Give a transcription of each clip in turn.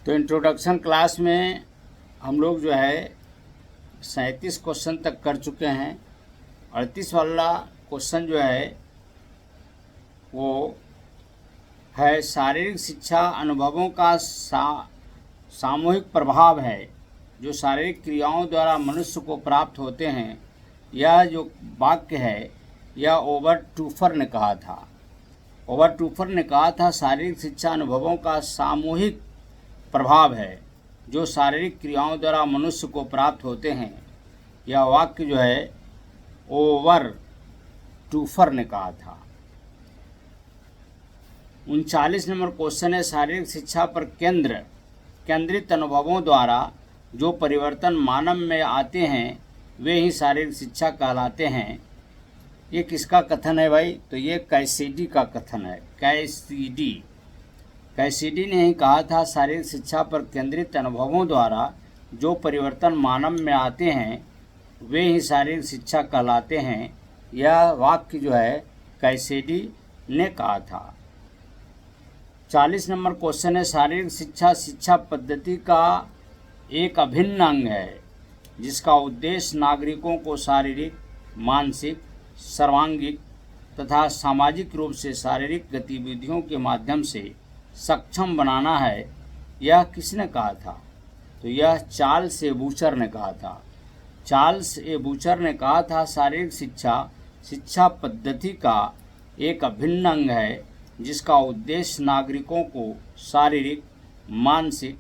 तो introduction class में हम लोग जो है 37 क्वेश्चन तक कर चुके हैं। 38 वाला क्वेश्चन जो है वो है शारीरिक शिक्षा अनुभवों का सामूहिक प्रभाव है जो शारीरिक क्रियाओं द्वारा मनुष्य को प्राप्त होते हैं। यह जो वाक्य है यह ओवरटूफर ने कहा था। ओवरटूफर ने कहा था शारीरिक शिक्षा अनुभवों का सामूहिक प्रभाव है जो शारीरिक क्रियाओं द्वारा मनुष्य को प्राप्त होते हैं। यह वाक्य जो है ओवरटूफर ने कहा था। 39 नंबर क्वेश्चन है शारीरिक शिक्षा पर केंद्रित अनुभवों द्वारा जो परिवर्तन मानव में आते हैं वे ही शारीरिक शिक्षा कहलाते हैं। ये किसका कथन है भाई? तो ये कैसिडी का कथन है। कैसिडी ने ही कहा था शारीरिक शिक्षा पर केंद्रित अनुभवों द्वारा जो परिवर्तन मानव में आते हैं वे ही शारीरिक शिक्षा कहलाते हैं। यह वाक्य जो है कैसिडी ने कहा था। 40 नंबर क्वेश्चन है शारीरिक शिक्षा पद्धति का एक अभिन्न अंग है जिसका उद्देश्य नागरिकों को शारीरिक, मानसिक, सर्वांगीण तथा सामाजिक रूप से शारीरिक गतिविधियों के माध्यम से सक्षम बनाना है। यह किसने कहा था? तो यह चार्ल्स ए बूचर ने कहा था। चार्ल्स ए बूचर ने कहा था शारीरिक शिक्षा पद्धति का एक अभिन्न अंग है जिसका उद्देश्य नागरिकों को शारीरिक, मानसिक,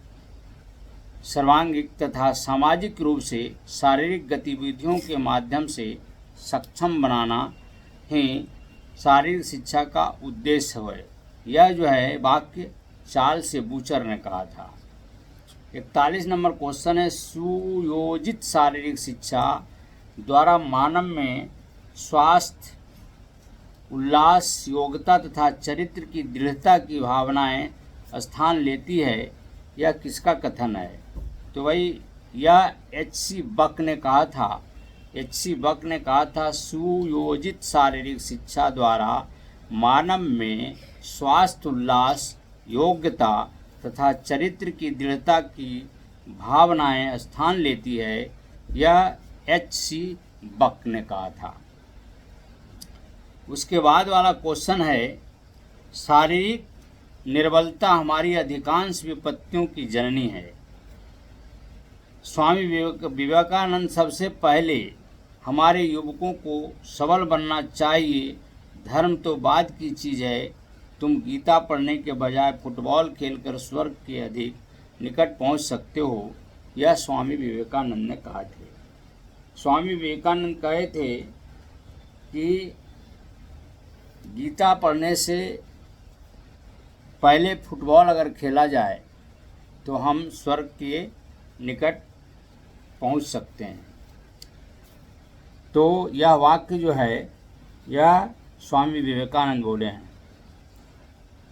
सर्वांगीण तथा सामाजिक रूप से शारीरिक गतिविधियों के माध्यम से सक्षम बनाना ही शारीरिक शिक्षा का उद्देश्य है। यह जो है वाक्य चार्ल्स ए बूचर ने कहा था। 41 नंबर क्वेश्चन है सुयोजित शारीरिक शिक्षा द्वारा मानव में स्वास्थ्य, उल्लास, योग्यता तथा चरित्र की दृढ़ता की भावनाएं स्थान लेती है। यह किसका कथन है? तो भाई यह H.C. बक ने कहा था। H.C. बक ने कहा था सुयोजित शारीरिक शिक्षा द्वारा मानव में स्वास्थ्य, उल्लास, योग्यता तथा चरित्र की दृढ़ता की भावनाएं स्थान लेती है। यह H.C. बक ने कहा था। उसके बाद वाला क्वेश्चन है शारीरिक निर्बलता हमारी अधिकांश विपत्तियों की जननी है। स्वामी विवेकानंद सबसे पहले हमारे युवकों को सबल बनना चाहिए, धर्म तो बाद की चीज़ है, तुम गीता पढ़ने के बजाय फुटबॉल खेलकर स्वर्ग के अधिक निकट पहुंच सकते हो। यह स्वामी विवेकानंद ने कहा थे। स्वामी विवेकानंद कहे थे कि गीता पढ़ने से पहले फुटबॉल अगर खेला जाए तो हम स्वर्ग के निकट पहुंच सकते हैं। तो यह वाक्य जो है यह स्वामी विवेकानंद बोले हैं।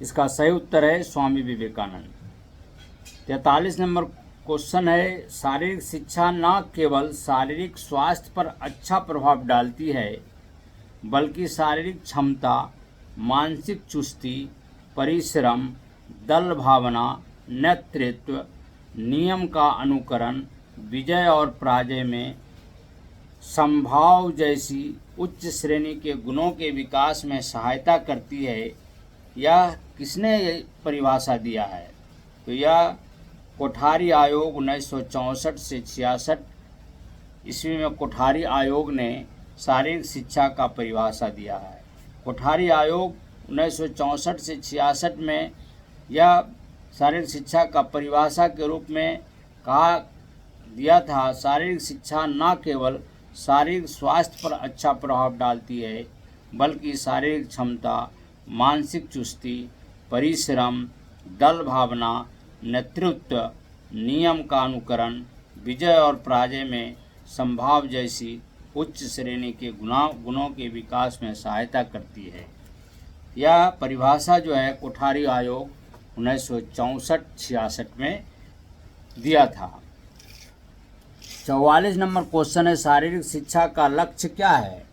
इसका सही उत्तर है स्वामी विवेकानंद। 43 नंबर क्वेश्चन है शारीरिक शिक्षा न केवल शारीरिक स्वास्थ्य पर अच्छा प्रभाव डालती है बल्कि शारीरिक क्षमता, मानसिक चुस्ती, परिश्रम, दल भावना, नेतृत्व, नियम का अनुकरण, विजय और पराजय में संभाव जैसी उच्च श्रेणी के गुणों के विकास में सहायता करती है। यह किसने परिभाषा दिया है? तो यह कोठारी आयोग 1964 से 66 ईस्वी में कोठारी आयोग ने शारीरिक शिक्षा का परिभाषा दिया है। कोठारी आयोग 1964 से 66 में यह शारीरिक शिक्षा का परिभाषा के रूप में कहा दिया था। शारीरिक शिक्षा न केवल शारीरिक स्वास्थ्य पर अच्छा प्रभाव डालती है बल्कि शारीरिक क्षमता, मानसिक चुस्ती, परिश्रम, दल भावना, नेतृत्व, नियम का अनुकरण, विजय और पराजय में संभाव जैसी उच्च श्रेणी के गुणों के विकास में सहायता करती है। यह परिभाषा जो है कोठारी आयोग 1964-66 में दिया था। 44 नंबर क्वेश्चन है शारीरिक शिक्षा का लक्ष्य क्या है?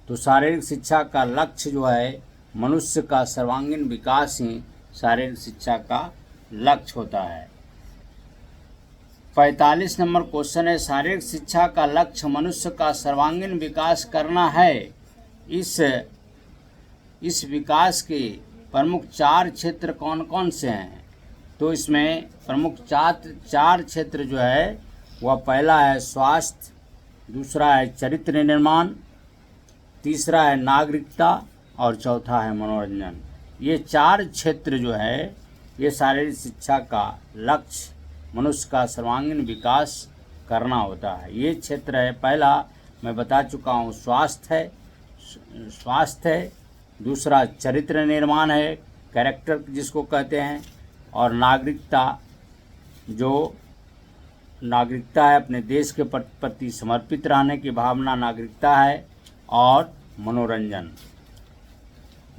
तो शारीरिक शिक्षा का लक्ष्य जो है मनुष्य का सर्वांगीण विकास ही शारीरिक शिक्षा का लक्ष्य होता है। 45 नंबर क्वेश्चन है, शारीरिक शिक्षा का लक्ष्य मनुष्य का सर्वांगीण विकास करना है। इस विकास के प्रमुख 4 क्षेत्र कौन कौन से हैं? तो इसमें प्रमुख 4 क्षेत्र जो है वह पहला है स्वास्थ्य, दूसरा है चरित्र निर्माण, तीसरा है नागरिकता और चौथा है मनोरंजन। ये 4 क्षेत्र जो है ये शारीरिक शिक्षा का लक्ष्य मनुष्य का सर्वांगीण विकास करना होता है। ये क्षेत्र है, पहला मैं बता चुका हूँ स्वास्थ्य है, दूसरा चरित्र निर्माण है, कैरेक्टर जिसको कहते हैं, और नागरिकता जो नागरिकता है अपने देश के प्रति समर्पित रहने की भावना नागरिकता है, और मनोरंजन।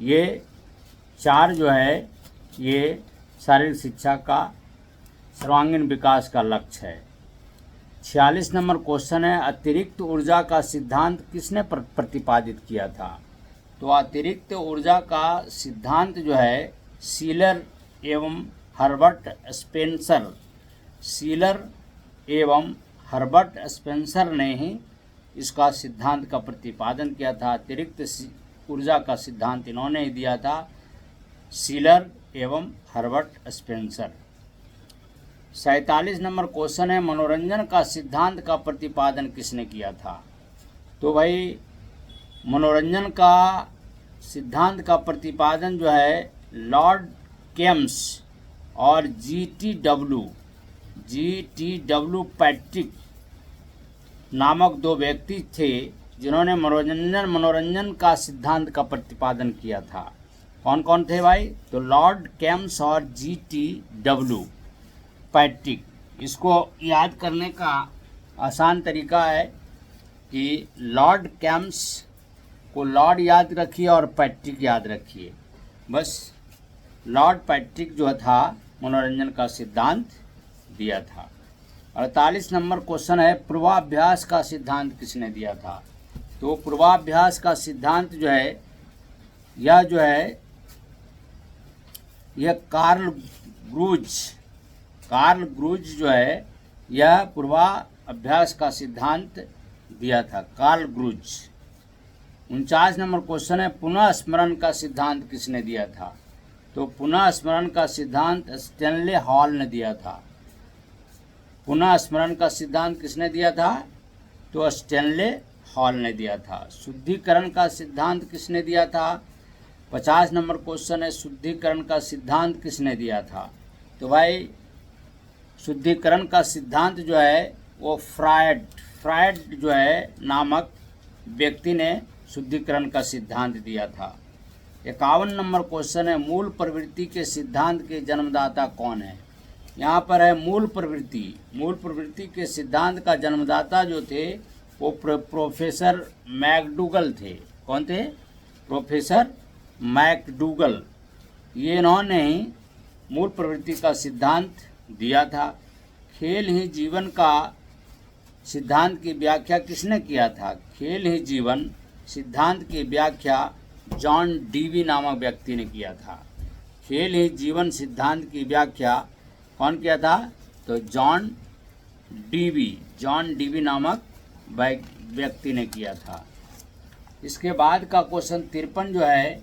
ये 4 जो है ये शारीरिक शिक्षा का सर्वांगीण विकास का लक्ष्य है। 46 नंबर क्वेश्चन है, अतिरिक्त ऊर्जा का सिद्धांत किसने प्रतिपादित किया था? तो अतिरिक्त ऊर्जा का सिद्धांत जो है सीलर एवं हर्बर्ट स्पेंसर ने ही इसका सिद्धांत का प्रतिपादन किया था। अतिरिक्त ऊर्जा का सिद्धांत इन्होंने ही दिया था, सीलर एवं हर्बर्ट स्पेंसर। 47 नंबर क्वेश्चन है, मनोरंजन का सिद्धांत का प्रतिपादन किसने किया था? तो भाई मनोरंजन का सिद्धांत का प्रतिपादन जो है लॉर्ड केम्स और जी.टी.डब्ल्यू. पैट्रिक नामक 2 व्यक्ति थे जिन्होंने मनोरंजन का सिद्धांत का प्रतिपादन किया था। कौन कौन थे भाई? तो लॉर्ड केम्स और जी.टी.डब्ल्यू. पैट्रिक। इसको याद करने का आसान तरीका है कि लॉर्ड केम्स को लॉर्ड याद रखिए और पैट्रिक याद रखिए। बस लॉर्ड पैट्रिक जो था मनोरंजन का सिद्धांत दिया था। 48 नंबर क्वेश्चन है, पूर्वाभ्यास का सिद्धांत किसने दिया था? तो पूर्वाभ्यास का सिद्धांत जो है यह कार्ल ग्रूज जो है यह पूर्वाभ्यास का सिद्धांत दिया था, कार्ल ग्रूज। 49 नंबर क्वेश्चन है, पुनः स्मरण का सिद्धांत किसने दिया था? तो पुनः स्मरण का सिद्धांत स्टैनले हॉल ने दिया था। पुनः स्मरण का सिद्धांत किसने दिया था? तो स्टैनले हॉल ने दिया था। शुद्धिकरण का सिद्धांत किसने दिया था? 50 नंबर क्वेश्चन है, शुद्धिकरण का सिद्धांत किसने दिया था? तो भाई शुद्धिकरण का सिद्धांत जो है वो फ्रायड जो है नामक व्यक्ति ने शुद्धिकरण का सिद्धांत दिया था। 51 नंबर क्वेश्चन है, मूल प्रवृत्ति के सिद्धांत के जन्मदाता कौन है? यहाँ पर है मूल प्रवृत्ति के सिद्धांत का जन्मदाता जो थे वो प्रोफेसर मैकडूगल थे। कौन थे? Professor McDougall. ये इन्होंने ही मूल प्रवृत्ति का सिद्धांत दिया था। खेल ही जीवन का सिद्धांत की व्याख्या किसने किया था? खेल ही जीवन सिद्धांत की व्याख्या जॉन डीवी नामक व्यक्ति ने किया था। खेल ही जीवन सिद्धांत की व्याख्या कौन किया था? तो जॉन डीवी नामक व्यक्ति ने किया था। इसके बाद का क्वेश्चन 53 जो है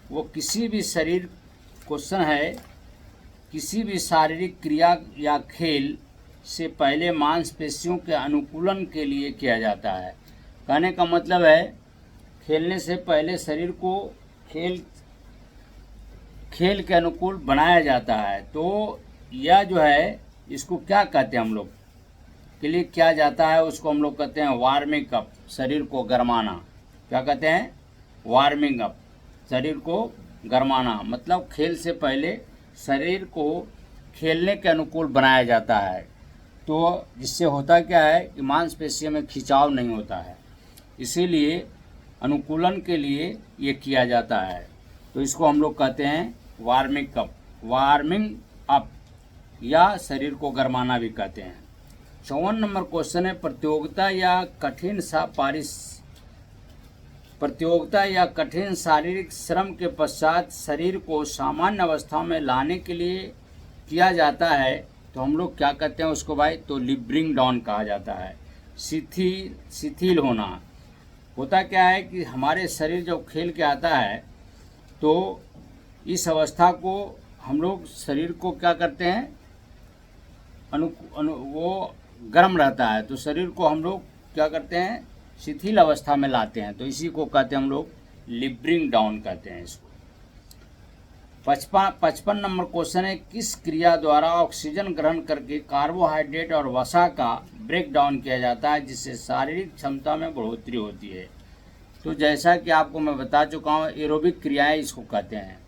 वो किसी भी शारीरिक क्रिया या खेल से पहले मांसपेशियों के अनुकूलन के लिए किया जाता है। कहने का मतलब है खेलने से पहले शरीर को खेल के अनुकूल बनाया जाता है। तो यह जो है इसको क्या कहते हैं हम लोग के लिए किया जाता है, उसको हम लोग कहते हैं वार्मिंग अप, शरीर को गरमाना। क्या कहते हैं? वार्मिंग अप, शरीर को गरमाना। मतलब खेल से पहले शरीर को खेलने के अनुकूल बनाया जाता है। तो जिससे होता क्या है कि मांसपेशियों में खिंचाव नहीं होता है, इसीलिए अनुकूलन के लिए ये किया जाता है। तो इसको हम लोग कहते हैं वार्मिंग अप या शरीर को गरमाना भी कहते हैं। 54 नंबर क्वेश्चन है, प्रतियोगिता या कठिन शारीरिक श्रम के पश्चात शरीर को सामान्य अवस्था में लाने के लिए किया जाता है। तो हम लोग क्या कहते हैं उसको भाई, तो लिब्रिंग डाउन कहा जाता है। शिथिल होना होता क्या है कि हमारे शरीर जब खेल के आता है तो इस अवस्था को हम लोग शरीर को क्या करते हैं, वो गर्म रहता है तो शरीर को हम लोग क्या करते हैं, शिथिल अवस्था में लाते हैं, तो इसी को कहते हैं हम लोग लिब्रिंग डाउन कहते हैं इसको। 55 नंबर क्वेश्चन है, किस क्रिया द्वारा ऑक्सीजन ग्रहण करके कार्बोहाइड्रेट और वसा का ब्रेक डाउन किया जाता है जिससे शारीरिक क्षमता में बढ़ोतरी होती है। तो जैसा कि आपको मैं बता चुका हूँ, एरोबिक क्रियाएं इसको कहते हैं।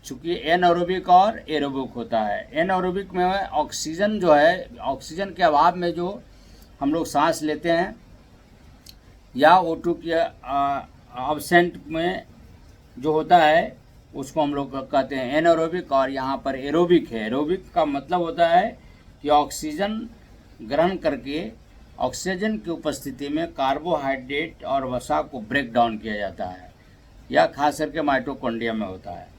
चूँकि एनएरोबिक और एरोबिक होता है। एनएरोबिक में ऑक्सीजन जो है, ऑक्सीजन के अभाव में जो हम लोग सांस लेते हैं या O2 के अब्सेंट में जो होता है उसको हम लोग कहते हैं एनएरोबिक, और यहाँ पर एरोबिक है। एरोबिक का मतलब होता है कि ऑक्सीजन ग्रहण करके ऑक्सीजन की उपस्थिति में कार्बोहाइड्रेट और वसा को ब्रेक डाउन किया जाता है, या खास करके माइटोकॉन्ड्रिया में होता है।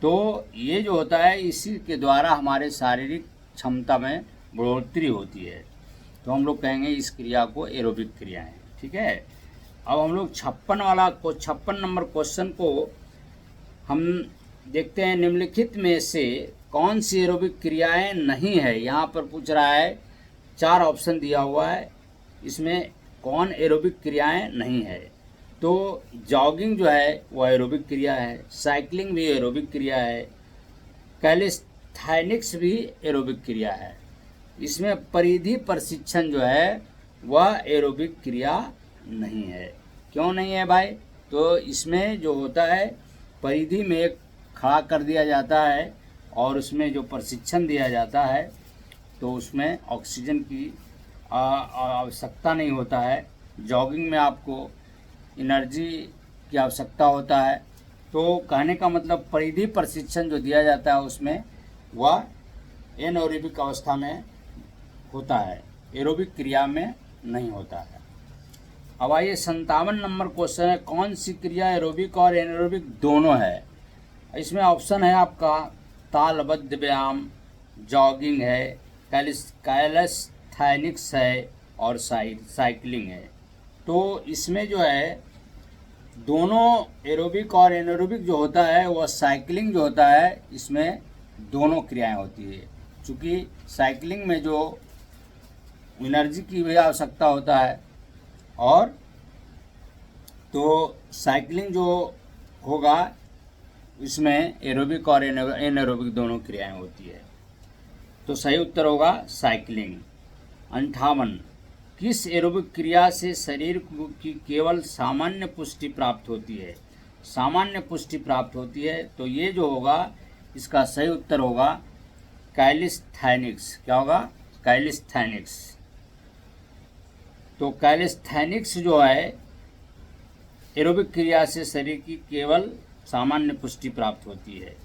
तो ये जो होता है इसी के द्वारा हमारे शारीरिक क्षमता में बढ़ोतरी होती है, तो हम लोग कहेंगे इस क्रिया को एरोबिक क्रिया है। ठीक है, अब हम लोग 56 नंबर क्वेश्चन को हम देखते हैं। निम्नलिखित में से कौन सी एरोबिक क्रियाएं नहीं है, यहाँ पर पूछ रहा है, 4 ऑप्शन दिया हुआ है, इसमें कौन एरोबिक क्रियाएं नहीं है। तो जॉगिंग जो है वो एरोबिक क्रिया है, साइकिलिंग भी एरोबिक क्रिया है, कैलिस्थेनिक्स भी एरोबिक क्रिया है। इसमें परिधि प्रशिक्षण जो है वह एरोबिक क्रिया नहीं है। क्यों नहीं है भाई? तो इसमें जो होता है परिधि में एक खड़ा कर दिया जाता है और उसमें जो प्रशिक्षण दिया जाता है तो उसमें ऑक्सीजन की आवश्यकता नहीं होता है। जॉगिंग में आपको एनर्जी की आवश्यकता होता है। तो कहने का मतलब परिधि प्रशिक्षण जो दिया जाता है उसमें वह एनएरोबिक अवस्था में होता है, एरोबिक क्रिया में नहीं होता है। अब आइए 57 नंबर क्वेश्चन है, कौन सी क्रिया एरोबिक और एनएरोबिक दोनों है। इसमें ऑप्शन है आपका तालबद्ध व्यायाम, जॉगिंग है, कैलिस्थेनिक्स है और साइकिलिंग है। तो इसमें जो है दोनों एरोबिक और एनएरोबिक जो होता है वह साइकिलिंग जो होता है इसमें दोनों क्रियाएं होती है। चूँकि साइकिलिंग में जो एनर्जी की भी आवश्यकता होता है और तो साइकिलिंग जो होगा इसमें एरोबिक और एनएरोबिक दोनों क्रियाएं होती है। तो सही उत्तर होगा साइकिलिंग। 58, किस एरोबिक क्रिया से शरीर की केवल सामान्य पुष्टि प्राप्त होती है। सामान्य पुष्टि प्राप्त होती है, तो ये जो होगा इसका सही उत्तर होगा कैलिस्थेनिक्स। क्या होगा? कैलिस्थेनिक्स। तो कैलिस्थेनिक्स जो है एरोबिक क्रिया से शरीर की केवल सामान्य पुष्टि प्राप्त होती है।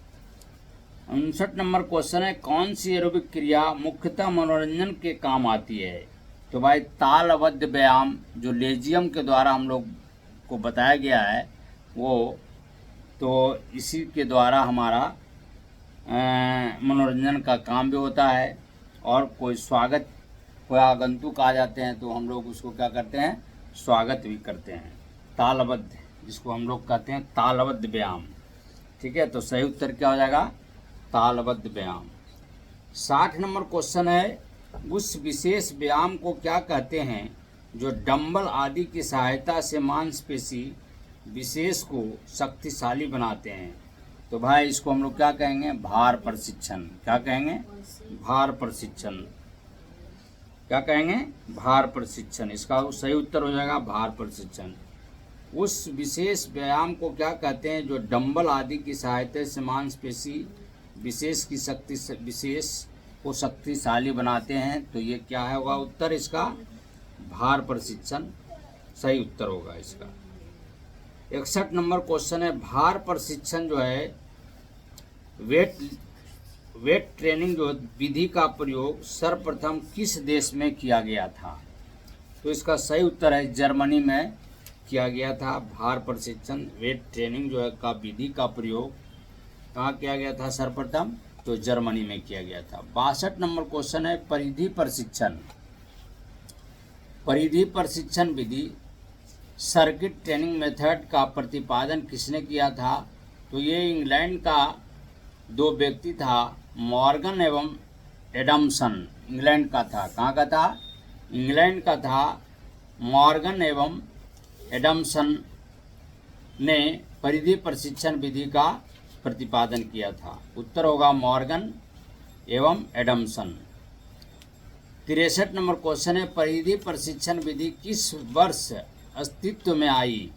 59 नंबर क्वेश्चन है, कौन सी एरोबिक क्रिया मुख्यतः मनोरंजन के काम आती है। तो भाई तालबद्ध व्यायाम जो लेजियम के द्वारा हम लोग को बताया गया है वो, तो इसी के द्वारा हमारा मनोरंजन का काम भी होता है। और कोई आगंतुक आ जाते हैं तो हम लोग उसको क्या करते हैं, स्वागत भी करते हैं। तालबद्ध, जिसको हम लोग कहते हैं तालबद्ध व्यायाम। ठीक है, तो सही उत्तर क्या हो जाएगा? तालबद्ध व्यायाम। 60 नंबर क्वेश्चन है, उस विशेष व्यायाम को क्या कहते हैं जो डंबल आदि की सहायता से मांसपेशी विशेष को शक्तिशाली बनाते हैं। तो भाई इसको हम लोग क्या कहेंगे? भार प्रशिक्षण। क्या कहेंगे? भार प्रशिक्षण। क्या कहेंगे? भार प्रशिक्षण। इसका सही उत्तर हो जाएगा भार प्रशिक्षण। उस विशेष व्यायाम को क्या कहते हैं जो डंबल आदि की सहायता से मांसपेशी विशेष को शक्तिशाली बनाते हैं। तो ये क्या होगा उत्तर इसका? भार प्रशिक्षण सही उत्तर होगा इसका। 61 नंबर क्वेश्चन है, भार प्रशिक्षण जो है वेट ट्रेनिंग जो विधि का प्रयोग सर्वप्रथम किस देश में किया गया था। तो इसका सही उत्तर है जर्मनी में किया गया था। भार प्रशिक्षण वेट ट्रेनिंग जो है का विधि का प्रयोग कहाँ किया गया था? सर्वप्रथम तो जर्मनी में किया गया था। 62 नंबर क्वेश्चन है परिधि प्रशिक्षण। परिधि प्रशिक्षण विधि सर्किट ट्रेनिंग मेथड का प्रतिपादन किसने किया था? तो ये इंग्लैंड का दो व्यक्ति था, मॉर्गन एवं एडम्सन। इंग्लैंड का था। कहाँ का था? इंग्लैंड का था। मॉर्गन एवं एडम्सन ने परिधि प्रशिक्षण विधि का प्रतिपादन किया था। उत्तर होगा मॉर्गन एवं एडम्सन। 63 नंबर क्वेश्चन है परिधि प्रशिक्षण विधि किस वर्ष अस्तित्व में आई?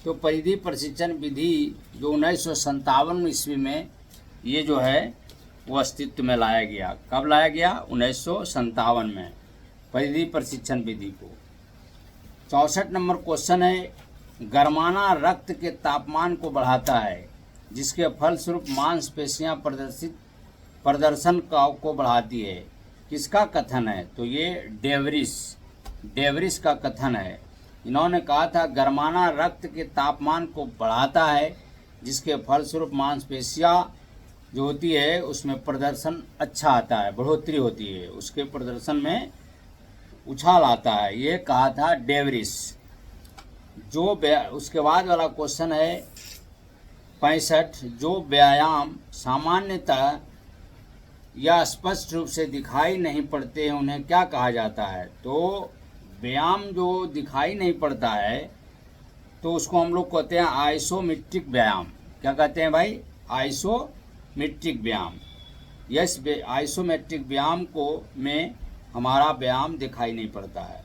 तो परिधि प्रशिक्षण विधि जो 1957 ईस्वी में ये जो है वो अस्तित्व में लाया गया। कब लाया गया? 1957 में परिधि प्रशिक्षण विधि को। 64 नंबर क्वेश्चन है गरमाना रक्त के तापमान को बढ़ाता है जिसके फलस्वरूप मांसपेशियां प्रदर्शन को बढ़ाती है। किसका कथन है? तो ये डेवरिस का कथन है। इन्होंने कहा था गरमाना रक्त के तापमान को बढ़ाता है जिसके फलस्वरूप मांसपेशियां जो होती है उसमें प्रदर्शन अच्छा आता है, बढ़ोतरी होती है, उसके प्रदर्शन में उछाल आता है, ये कहा था डेवरिस। उसके बाद वाला क्वेश्चन है 65 जो व्यायाम सामान्यतः या स्पष्ट रूप से दिखाई नहीं पड़ते हैं उन्हें क्या कहा जाता है? तो व्यायाम जो दिखाई नहीं पड़ता है तो उसको हम लोग कहते हैं आइसोमेट्रिक व्यायाम। क्या कहते हैं भाई? आइसोमेट्रिक व्यायाम। यस, आइसोमेट्रिक व्यायाम को में हमारा व्यायाम दिखाई नहीं पड़ता है।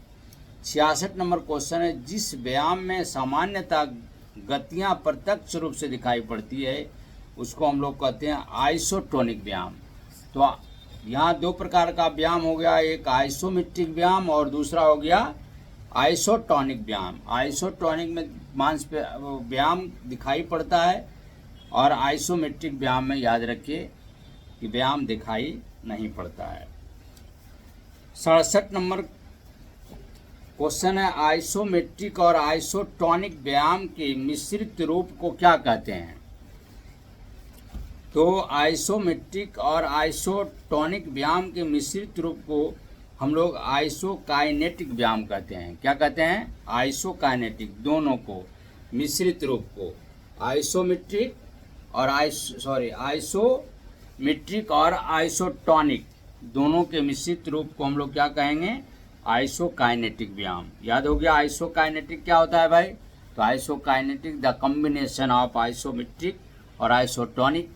66 नंबर क्वेश्चन है जिस व्यायाम में सामान्यतः गतियां प्रत्यक्ष रूप से दिखाई पड़ती है उसको हम लोग कहते हैं आइसोटोनिक व्यायाम। तो यहाँ दो प्रकार का व्यायाम हो गया, एक आइसोमेट्रिक व्यायाम और दूसरा हो गया आइसोटोनिक व्यायाम। आइसोटोनिक में मांस पे व्यायाम दिखाई पड़ता है और आइसोमेट्रिक व्यायाम में याद रखिए कि व्यायाम दिखाई नहीं पड़ता है। 67 नंबर क्वेश्चन है आइसोमेट्रिक और आइसोटोनिक व्यायाम के मिश्रित रूप को क्या कहते हैं? तो आइसोमेट्रिक और आइसोटोनिक व्यायाम के मिश्रित रूप को हम लोग आइसोकाइनेटिक व्यायाम कहते हैं। क्या कहते हैं? आइसोकाइनेटिक, दोनों को मिश्रित रूप को आइसोमेट्रिक और आइसोमेट्रिक और आइसोटोनिक दोनों के मिश्रित रूप को हम लोग क्या कहेंगे? आइसोकाइनेटिक व्यायाम। याद हो गया आइसोकाइनेटिक क्या होता है भाई? तो isokinetic the combination of isometric और isotonic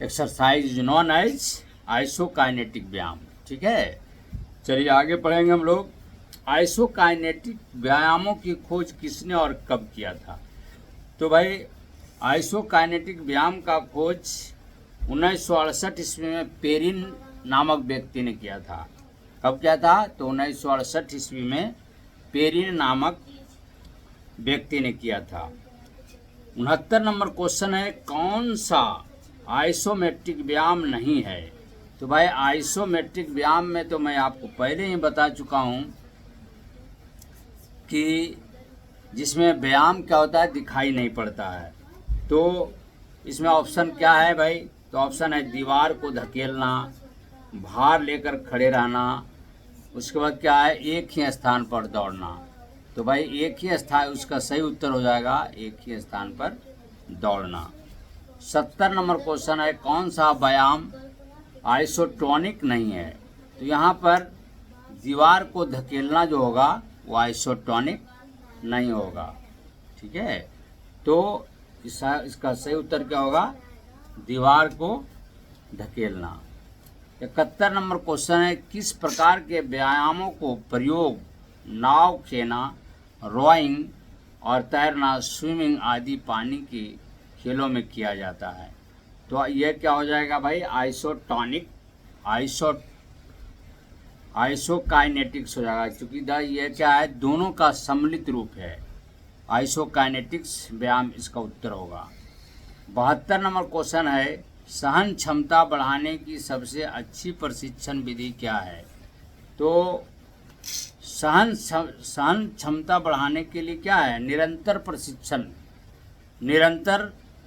exercise is known as isokinetic व्यायाम। ठीक है, चलिए आगे पढ़ेंगे हम लोग। आइसोकाइनेटिक व्यायामों की खोज किसने और कब किया था? तो भाई आइसोकाइनेटिक व्यायाम का खोज 1968 ईस्वी में पेरिन नामक व्यक्ति ने किया था। कब किया था? तो 1968 ईस्वी में पेरिन नामक व्यक्ति ने किया था। 69 नंबर क्वेश्चन है कौन सा आइसोमेट्रिक व्यायाम नहीं है? तो भाई आइसोमेट्रिक व्यायाम में तो मैं आपको पहले ही बता चुका हूँ कि जिसमें व्यायाम क्या होता है? दिखाई नहीं पड़ता है। तो इसमें ऑप्शन क्या है भाई? तो ऑप्शन है दीवार को धकेलना, भार लेकर खड़े रहना, उसके बाद क्या है? एक ही स्थान पर दौड़ना। तो भाई एक ही स्थान, उसका सही उत्तर हो जाएगा एक ही स्थान पर दौड़ना। 70 नंबर क्वेश्चन है कौन सा व्यायाम आइसोटोनिक नहीं है? तो यहाँ पर दीवार को धकेलना जो होगा वो आइसोटोनिक नहीं होगा। ठीक है, तो इसका सही उत्तर क्या होगा? दीवार को धकेलना। 71 नंबर क्वेश्चन है किस प्रकार के व्यायामों को प्रयोग नाव खेना, रोइंग और तैरना, स्विमिंग आदि पानी के खेलों में किया जाता है? तो यह क्या हो जाएगा भाई? आइसोटोनिक, आइसोकाइनेटिक्स हो जाएगा, क्योंकि ये क्या है? दोनों का सम्मिलित रूप है। आइसोकाइनेटिक्स व्यायाम इसका उत्तर होगा। 72 नंबर क्वेश्चन है सहन क्षमता बढ़ाने की सबसे अच्छी प्रशिक्षण विधि क्या है? तो सहन क्षमता बढ़ाने के लिए क्या है? निरंतर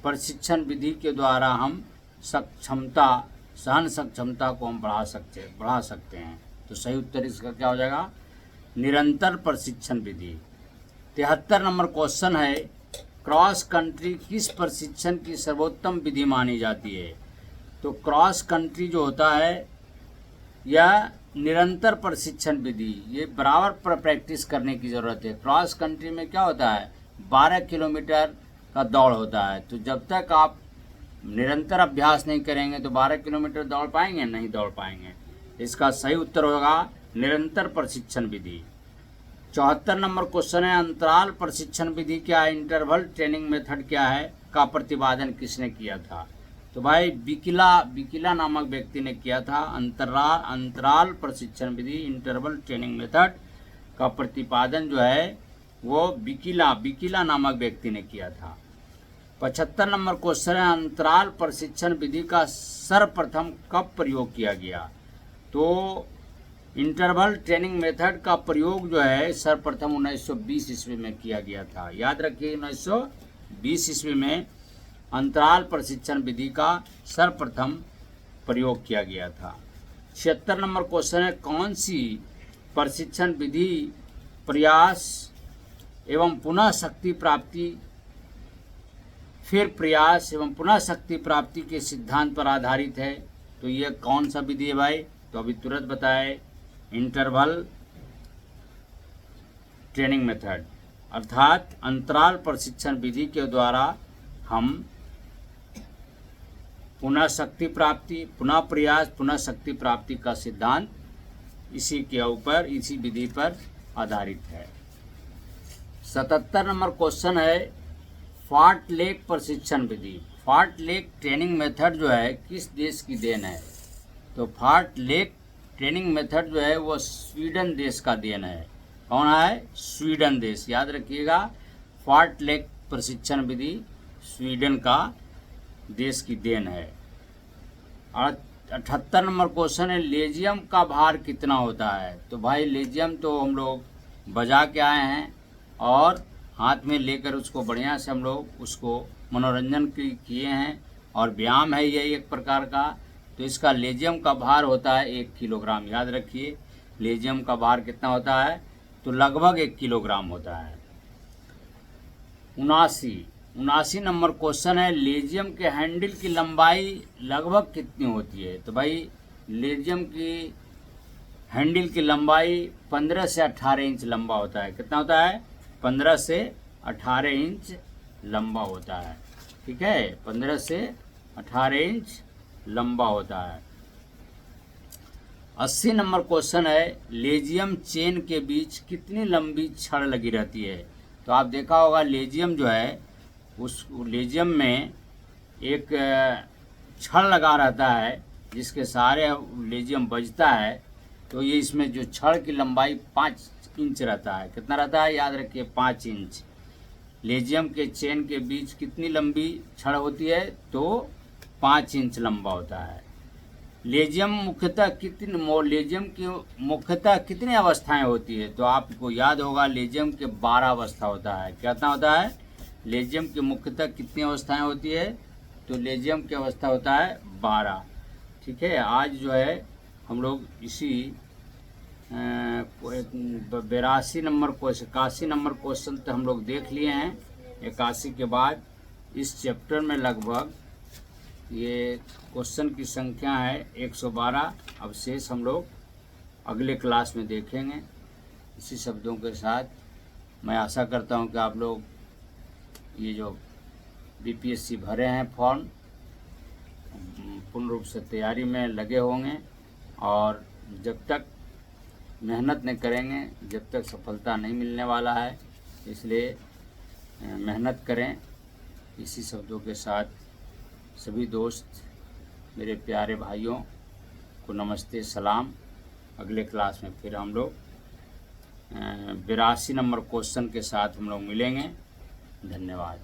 प्रशिक्षण विधि के द्वारा हम सक्षमता, सहन सक्षमता को हम बढ़ा सकते हैं। तो सही उत्तर इसका क्या हो जाएगा? निरंतर प्रशिक्षण विधि। 73 नंबर क्वेश्चन है, क्रॉस कंट्री किस प्रशिक्षण की सर्वोत्तम विधि मानी जाती है? तो क्रॉस कंट्री जो होता है यह निरंतर प्रशिक्षण विधि, ये बराबर प्रैक्टिस करने की ज़रूरत है। क्रॉस कंट्री में क्या होता है? 12 किलोमीटर का दौड़ होता है। तो जब तक आप निरंतर अभ्यास नहीं करेंगे तो 12 किलोमीटर दौड़ पाएंगे? नहीं दौड़ पाएंगे। इसका सही उत्तर होगा निरंतर प्रशिक्षण विधि। 74 नंबर क्वेश्चन है, अंतराल प्रशिक्षण विधि क्या है? इंटरवल ट्रेनिंग मेथड क्या है का प्रतिपादन किसने किया था? तो भाई बिकिला नामक व्यक्ति ने किया था। अंतराल प्रशिक्षण विधि, इंटरवल ट्रेनिंग मेथड का प्रतिपादन जो है वो बिकिला नामक व्यक्ति ने किया था। 75 नंबर क्वेश्चन है, अंतराल प्रशिक्षण विधि का सर्वप्रथम कब प्रयोग किया गया? तो इंटरवल ट्रेनिंग मेथड का प्रयोग जो है सर्वप्रथम 1920 ईस्वी में किया गया था। याद रखिए 1920 ईस्वी में अंतराल प्रशिक्षण विधि का सर्वप्रथम प्रयोग किया गया था। 76 नंबर क्वेश्चन है, कौन सी प्रशिक्षण विधि प्रयास एवं पुनः शक्ति प्राप्ति, फिर प्रयास एवं पुनः शक्ति प्राप्ति के सिद्धांत पर आधारित है? तो ये कौन सा विधि है भाई? तो अभी तुरंत बताए, इंटरवल ट्रेनिंग मेथड, अर्थात अंतराल प्रशिक्षण विधि के द्वारा हम पुनः शक्ति प्राप्ति, पुनः प्रयास, पुनः शक्ति प्राप्ति का सिद्धांत इसी के ऊपर, इसी विधि पर आधारित है। 77 नंबर क्वेश्चन है, फाट लेक प्रशिक्षण विधि, फाट लेक ट्रेनिंग मेथड जो है किस देश की देन है? तो फाट लेक ट्रेनिंग मेथड जो है वो स्वीडन देश का देन है। कौन है? स्वीडन देश। याद रखिएगा, फाट लेक प्रशिक्षण विधि स्वीडन का देश की देन है। और 78 नंबर क्वेश्चन है, लेजियम का भार कितना होता है? तो भाई लेजियम तो हम लोग बजा के आए हैं और हाथ में लेकर उसको बढ़िया से हम लोग उसको मनोरंजन किए हैं और व्यायाम है ये एक प्रकार का। तो इसका लेजियम का भार होता है 1 किलोग्राम। याद रखिए लेजियम का भार कितना होता है? तो लगभग 1 किलोग्राम होता है। 79 नंबर क्वेश्चन है, लेजियम के हैंडल की लंबाई लगभग कितनी होती है? तो भाई लेजियम की हैंडल की लंबाई 15 से 18 इंच लंबा होता है। कितना होता है? 15 से 18 इंच लंबा होता है। ठीक है, 15 से 18 इंच लंबा होता है। 80 नंबर क्वेश्चन है, लेजियम चेन के बीच कितनी लंबी छड़ लगी रहती है? तो आप देखा होगा लेजियम जो है उस लेजियम में एक छड़ लगा रहता है जिसके सहारे लेजियम बजता है। तो ये इसमें जो छड़ की लंबाई 5 इंच रहता है। कितना रहता है? याद रखिए 5 इंच। लेजियम के चेन के बीच कितनी लंबी छड़ होती है? तो 5 इंच लंबा होता है। लेजियम की मुख्यतः कितनी अवस्थाएं होती है? तो आपको याद होगा लेजियम के 12 अवस्था होता है। कितना होता है? लेजियम की मुख्यतः कितनी अवस्थाएं होती है? तो लेजियम की अवस्था होता है 12। ठीक है, आज जो है हम लोग इसी 81 नंबर क्वेश्चन तो हम लोग देख लिए हैं। 81 के बाद इस चैप्टर में लगभग ये क्वेश्चन की संख्या है 112। अब शेष हम लोग अगले क्लास में देखेंगे। इसी शब्दों के साथ मैं आशा करता हूं कि आप लोग ये जो बीपीएससी भरे हैं फॉर्म पूर्ण रूप से तैयारी में लगे होंगे और जब तक मेहनत नहीं करेंगे जब तक सफलता नहीं मिलने वाला है। इसलिए मेहनत करें। इसी शब्दों के साथ सभी दोस्त मेरे प्यारे भाइयों को नमस्ते, सलाम। अगले क्लास में फिर हम लोग 82 नंबर क्वेश्चन के साथ हम लोग मिलेंगे। धन्यवाद।